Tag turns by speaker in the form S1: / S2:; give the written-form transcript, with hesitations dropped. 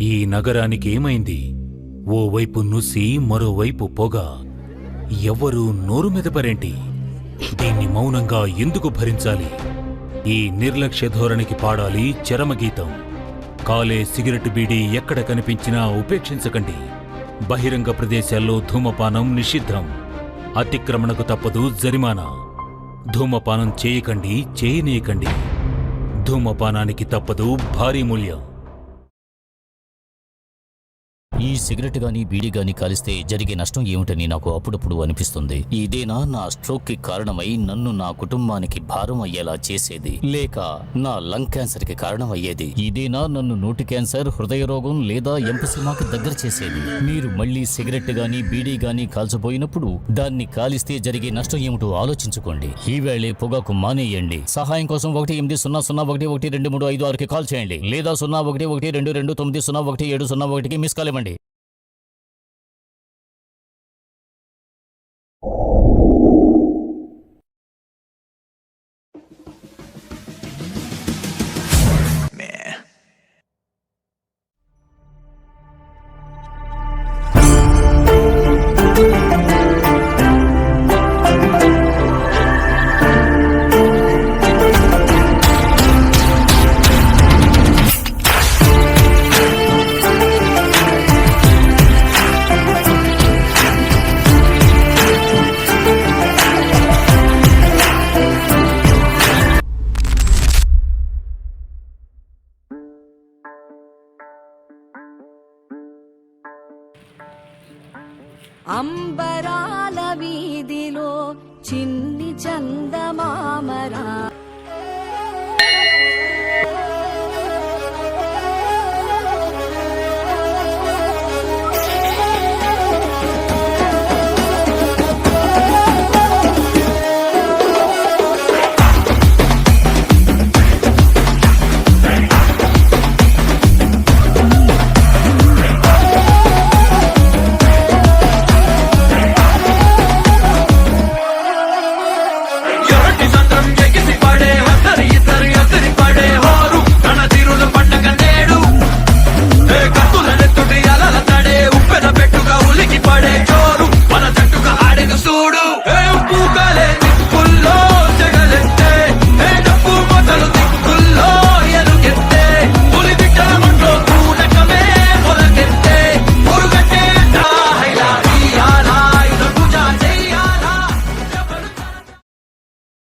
S1: ఈ నగరానికి ఏమైంది? ఓవైపు నుసి, మరోవైపు పొగ. ఎవ్వరూ నోరు మెదపరేంటి? దీన్ని మౌనంగా ఎందుకు భరించాలి? ఈ నిర్లక్ష్య ధోరణికి పాడాలి చరమగీతం. కాలే సిగరెట్ బీడీ ఎక్కడ కనిపించినా ఉపేక్షించకండి. బహిరంగ ప్రదేశాల్లో ధూమపానం నిషిద్ధం. అతిక్రమణకు తప్పదు జరిమానా. ధూమపానం చేయకండి, చేయనీయకండి. ధూమపానానికి తప్పదు భారీ మూల్యం.
S2: ఈ సిగరెట్ గాని బీడీ గాని కాలిస్తే జరిగే నష్టం ఏమిటని నాకు అప్పుడప్పుడు అనిపిస్తుంది. ఇదేనా నా స్ట్రోక్ కి కారణమై నన్ను నా కుటుంబానికి భారం అయ్యేలా చేసేది, లేక నా లంగ్ క్యాన్సర్ కి కారణం అయ్యేది? ఇదేనా నన్ను నోటి క్యాన్సర్, హృదయ రోగం లేదా ఎంపసిమాకి దగ్గర చేసేది? మీరు మళ్ళీ సిగరెట్ గాని బీడీ గాని కాల్చబోయినప్పుడు దాన్ని కాలిస్తే జరిగే నష్టం ఏమిటో ఆలోచించుకోండి. ఈవేళే పొగాకు మానేయండి. సహాయం కోసం 18001112356కి కాల్ చేయండి, లేదా 011222901701కి మిస్ కాల్ ఇవ్వండి.
S3: అంబరాల వీధిలో చిన్ని చందమామరా